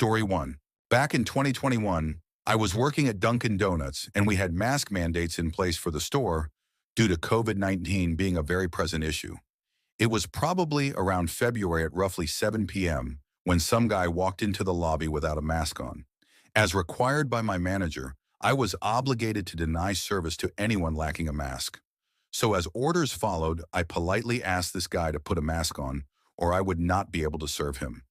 Story 1. Back in 2021, I was working at Dunkin' Donuts and we had mask mandates in place for the store due to COVID-19 being a very present issue. It was probably around February at roughly 7 p.m. when some guy walked into the lobby without a mask on. As required by my manager, I was obligated to deny service to anyone lacking a mask. So as orders followed, I politely asked this guy to put a mask on or I would not be able to serve him.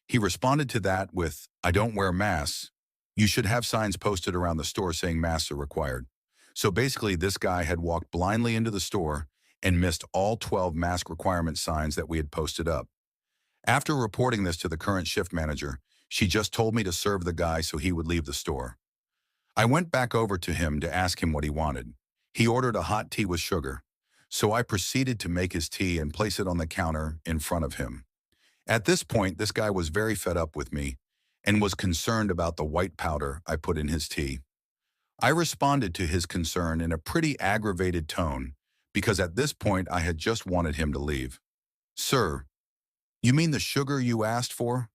He responded to that with, "I don't wear masks. You should have signs posted around the store saying masks are required." So basically, this guy had walked blindly into the store and missed all 12 mask requirement signs that we had posted up. After reporting this to the current shift manager, she just told me to serve the guy so he would leave the store. I went back over to him to ask him what he wanted. He ordered a hot tea with sugar. So I proceeded to make his tea and place it on the counter in front of him. At this point, this guy was very fed up with me and was concerned about the white powder I put in his tea. I responded to his concern in a pretty aggravated tone because at this point I had just wanted him to leave. "Sir, you mean the sugar you asked for?"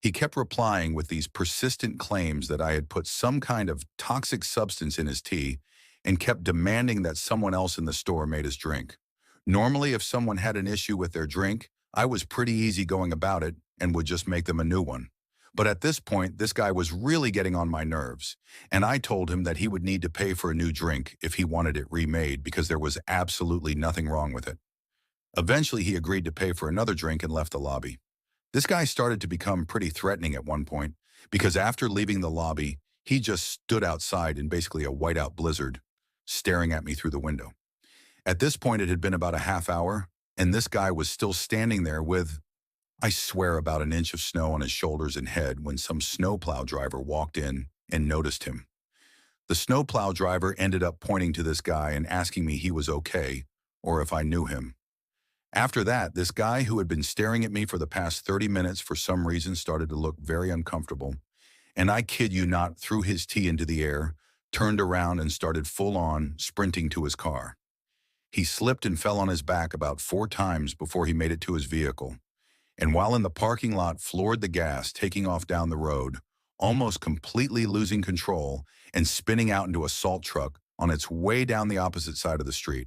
He kept replying with these persistent claims that I had put some kind of toxic substance in his tea and kept demanding that someone else in the store made his drink. Normally, if someone had an issue with their drink, I was pretty easy going about it and would just make them a new one. But at this point, this guy was really getting on my nerves, and I told him that he would need to pay for a new drink if he wanted it remade because there was absolutely nothing wrong with it. Eventually, he agreed to pay for another drink and left the lobby. This guy started to become pretty threatening at one point because after leaving the lobby, he just stood outside in basically a whiteout blizzard, staring at me through the window. At this point, it had been about a half hour, and this guy was still standing there with, I swear, about an inch of snow on his shoulders and head when some snowplow driver walked in and noticed him. The snowplow driver ended up pointing to this guy and asking me he was okay or if I knew him. After that, this guy who had been staring at me for the past 30 minutes for some reason started to look very uncomfortable, and I kid you not, threw his tea into the air, turned around and started full-on sprinting to his car. He slipped and fell on his back about 4 times before he made it to his vehicle, and while in the parking lot floored the gas, taking off down the road, almost completely losing control and spinning out into a salt truck on its way down the opposite side of the street.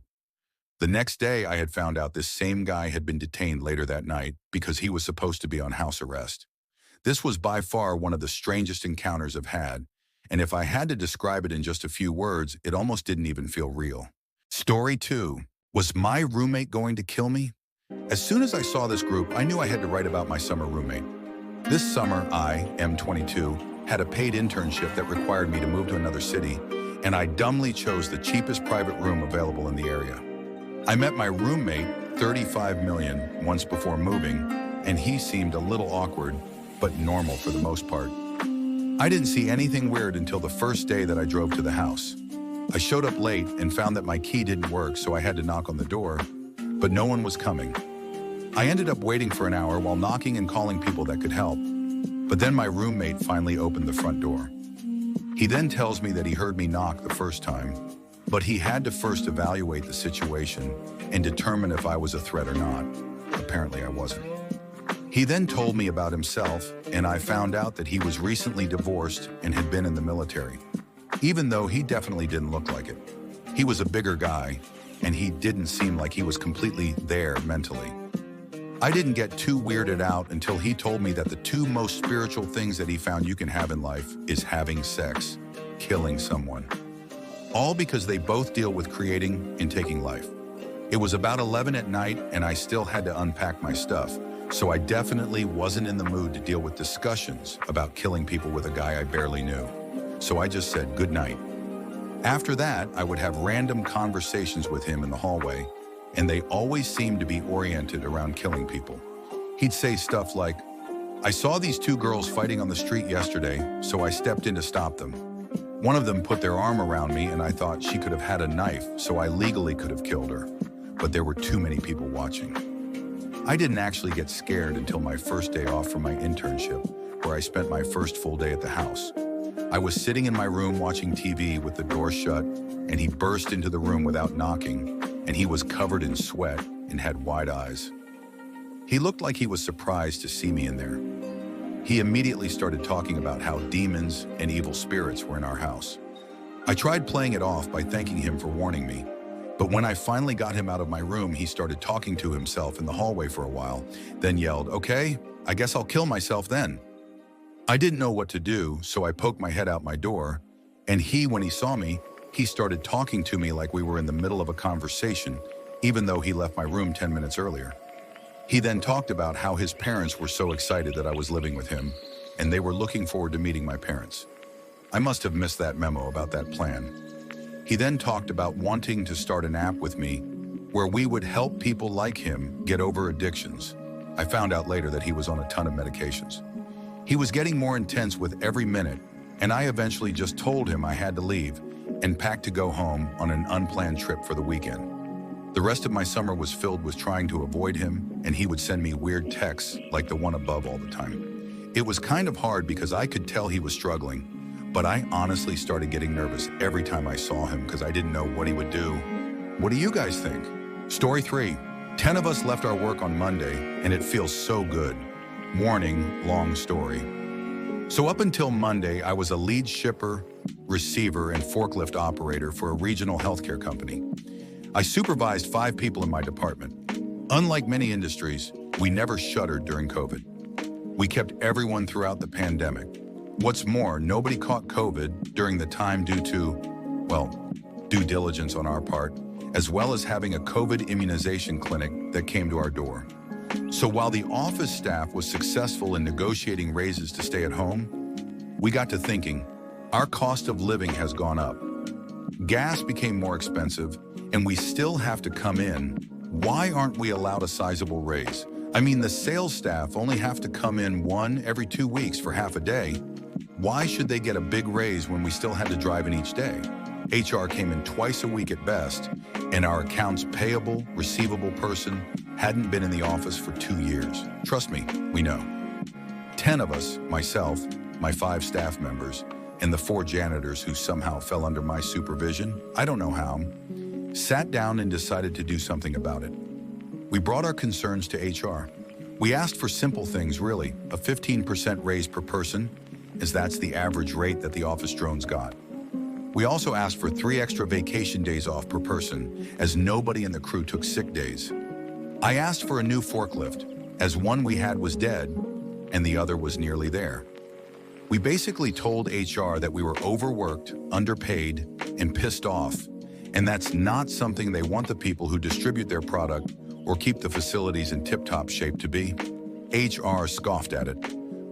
The next day, I had found out this same guy had been detained later that night because he was supposed to be on house arrest. This was by far one of the strangest encounters I've had, and if I had to describe it in just a few words, it almost didn't even feel real. Story 2. Was my roommate going to kill me? As soon as I saw this group, I knew I had to write about my summer roommate. This summer, I, M22, had a paid internship that required me to move to another city, and I dumbly chose the cheapest private room available in the area. I met my roommate, 35 million, once before moving, and he seemed a little awkward, but normal for the most part. I didn't see anything weird until the first day that I drove to the house. I showed up late and found that my key didn't work, so I had to knock on the door, but no one was coming. I ended up waiting for an hour while knocking and calling people that could help, but then my roommate finally opened the front door. He then tells me that he heard me knock the first time, but he had to first evaluate the situation and determine if I was a threat or not. Apparently I wasn't. He then told me about himself, and I found out that he was recently divorced and had been in the military, even though he definitely didn't look like it. He was a bigger guy, and he didn't seem like he was completely there mentally. I didn't get too weirded out until he told me that the 2 most spiritual things that he found you can have in life is having sex, killing someone. All because they both deal with creating and taking life. It was about 11 at night and I still had to unpack my stuff, so I definitely wasn't in the mood to deal with discussions about killing people with a guy I barely knew. So I just said good night. After that, I would have random conversations with him in the hallway, and they always seemed to be oriented around killing people. He'd say stuff like, "I saw these 2 girls fighting on the street yesterday, so I stepped in to stop them. One of them put their arm around me and I thought she could have had a knife, so I legally could have killed her. But there were too many people watching." I didn't actually get scared until my first day off from my internship, where I spent my first full day at the house. I was sitting in my room watching TV with the door shut, and he burst into the room without knocking, and he was covered in sweat and had wide eyes. He looked like he was surprised to see me in there. He immediately started talking about how demons and evil spirits were in our house. I tried playing it off by thanking him for warning me, but when I finally got him out of my room, he started talking to himself in the hallway for a while, then yelled, "Okay, I guess I'll kill myself then." I didn't know what to do, so I poked my head out my door, and when he saw me, he started talking to me like we were in the middle of a conversation, even though he left my room 10 minutes earlier. He then talked about how his parents were so excited that I was living with him, and they were looking forward to meeting my parents. I must have missed that memo about that plan. He then talked about wanting to start an app with me where we would help people like him get over addictions. I found out later that he was on a ton of medications. He was getting more intense with every minute, and I eventually just told him I had to leave and packed to go home on an unplanned trip for the weekend. The rest of my summer was filled with trying to avoid him, and he would send me weird texts like the one above all the time. It was kind of hard because I could tell he was struggling, but I honestly started getting nervous every time I saw him because I didn't know what he would do. What do you guys think? Story 3. 10 of us left our work on Monday, and it feels so good. Warning, long story. So up until Monday, I was a lead shipper, receiver, and forklift operator for a regional healthcare company. I supervised 5 people in my department. Unlike many industries, we never shuttered during COVID. We kept everyone throughout the pandemic. What's more, nobody caught COVID during the time due to, due diligence on our part, as well as having a COVID immunization clinic that came to our door. So while the office staff was successful in negotiating raises to stay at home, we got to thinking, our cost of living has gone up. Gas became more expensive, and we still have to come in. Why aren't we allowed a sizable raise? I mean, the sales staff only have to come in 1 every 2 weeks for half a day. Why should they get a big raise when we still had to drive in each day? HR came in twice a week at best, and our accounts payable, receivable person hadn't been in the office for 2 years. Trust me, we know. 10 of us, myself, my 5 staff members, and the 4 janitors who somehow fell under my supervision, I don't know how, sat down and decided to do something about it. We brought our concerns to HR. We asked for simple things, really, a 15% raise per person, as that's the average rate that the office drones got. We also asked for 3 extra vacation days off per person, as nobody in the crew took sick days. I asked for a new forklift, as one we had was dead, and the other was nearly there. We basically told HR that we were overworked, underpaid, and pissed off, and that's not something they want the people who distribute their product or keep the facilities in tip-top shape to be. HR scoffed at it,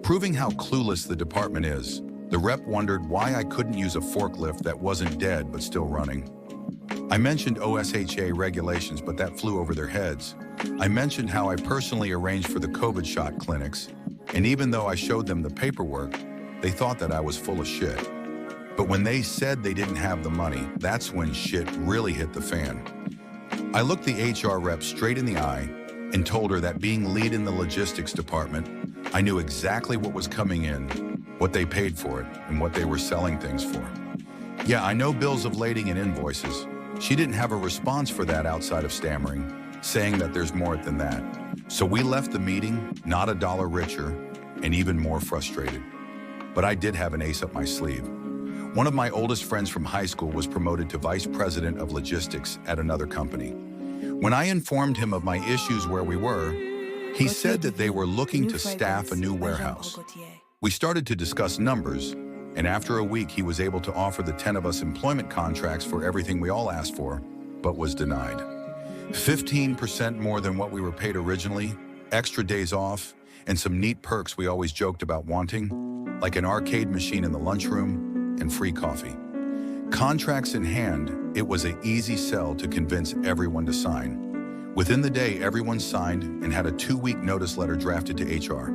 proving how clueless the department is. The rep wondered why I couldn't use a forklift that wasn't dead but still running. I mentioned OSHA regulations, but that flew over their heads. I mentioned how I personally arranged for the COVID shot clinics, and even though I showed them the paperwork, they thought that I was full of shit. But when they said they didn't have the money, that's when shit really hit the fan. I looked the HR rep straight in the eye and told her that being lead in the logistics department, I knew exactly what was coming in, what they paid for it, and what they were selling things for. Yeah, I know bills of lading and invoices. She didn't have a response for that outside of stammering, saying that there's more than that. So we left the meeting not a dollar richer and even more frustrated. But I did have an ace up my sleeve. One of my oldest friends from high school was promoted to vice president of logistics at another company. When I informed him of my issues where we were, he said that they were looking to staff a new warehouse. We started to discuss numbers, and after a week he was able to offer the 10 of us employment contracts for everything we all asked for, but was denied. 15% more than what we were paid originally, extra days off, and some neat perks we always joked about wanting, like an arcade machine in the lunchroom and free coffee. Contracts in hand, it was an easy sell to convince everyone to sign. Within the day, everyone signed and had a 2-week notice letter drafted to HR.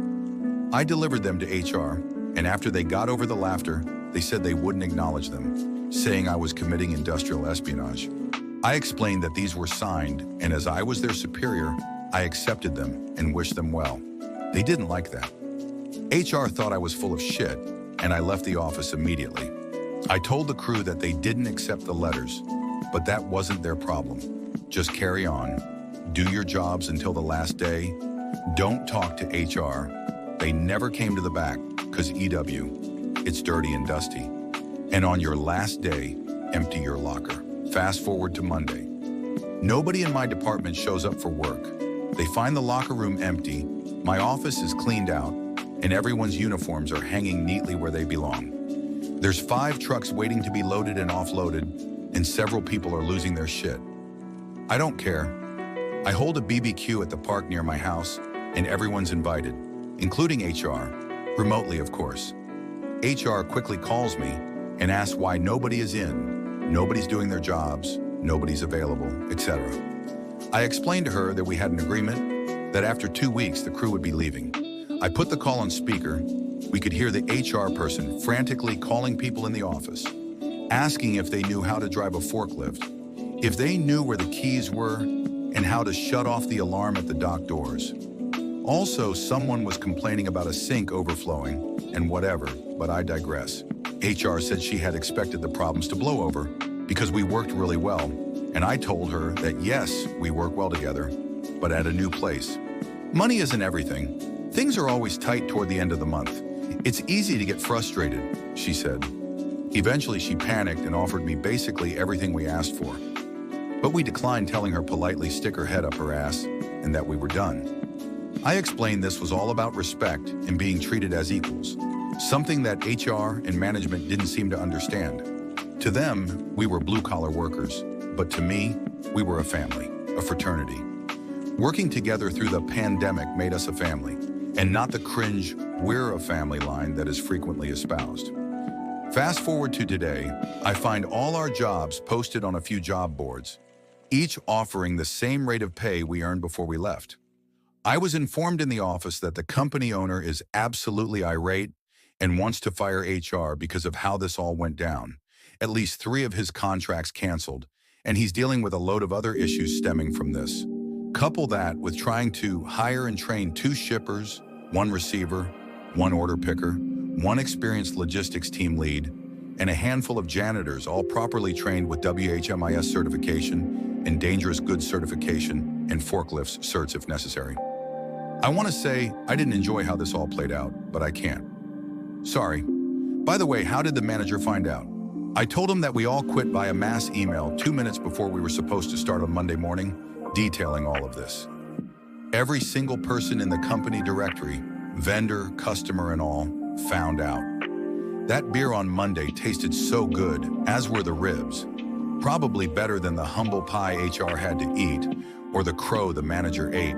I delivered them to HR, and after they got over the laughter, they said they wouldn't acknowledge them, saying I was committing industrial espionage. I explained that these were signed, and as I was their superior, I accepted them and wished them well. They didn't like that. HR thought I was full of shit, and I left the office immediately. I told the crew that they didn't accept the letters, but that wasn't their problem. Just carry on. Do your jobs until the last day. Don't talk to HR. They They never came to the back, because EW, it's dirty and dusty. And on your last day, empty your locker. Fast forward to Monday. Nobody in my department shows up for work. They find the locker room empty, my office is cleaned out, and everyone's uniforms are hanging neatly where they belong. There's 5 trucks waiting to be loaded and offloaded, and several people are losing their shit. I don't care. I hold a BBQ at the park near my house, and everyone's invited, including HR, remotely of course. HR quickly calls me and asks why nobody is in, nobody's doing their jobs, nobody's available, etc. I explained to her that we had an agreement that after 2 weeks the crew would be leaving. I put the call on speaker. We could hear the HR person frantically calling people in the office, asking if they knew how to drive a forklift, if they knew where the keys were, and how to shut off the alarm at the dock doors. Also, someone was complaining about a sink overflowing and whatever, but I digress. HR said she had expected the problems to blow over because we worked really well, and I told her that yes, we work well together, but at a new place. Money isn't everything. Things are always tight toward the end of the month. It's easy to get frustrated, she said. Eventually, she panicked and offered me basically everything we asked for. But we declined, telling her politely stick her head up her ass and that we were done. I explained this was all about respect and being treated as equals, something that HR and management didn't seem to understand. To them, we were blue-collar workers, but to me, we were a family, a fraternity. Working together through the pandemic made us a family, and not the cringe, we're a family line that is frequently espoused. Fast forward to today, I find all our jobs posted on a few job boards, each offering the same rate of pay we earned before we left. I was informed in the office that the company owner is absolutely irate and wants to fire HR because of how this all went down. At least 3 of his contracts canceled, and he's dealing with a load of other issues stemming from this. Couple that with trying to hire and train 2 shippers, 1 receiver, 1 order picker, 1 experienced logistics team lead, and a handful of janitors, all properly trained with WHMIS certification and dangerous goods certification and forklifts certs if necessary. I want to say I didn't enjoy how this all played out, but I can't. Sorry. By the way, how did the manager find out? I told him that we all quit via mass email 2 minutes before we were supposed to start on Monday morning, detailing all of this. Every single person in the company directory, vendor, customer, and all, found out. That beer on Monday tasted so good, as were the ribs. Probably better than the humble pie HR had to eat, or the crow the manager ate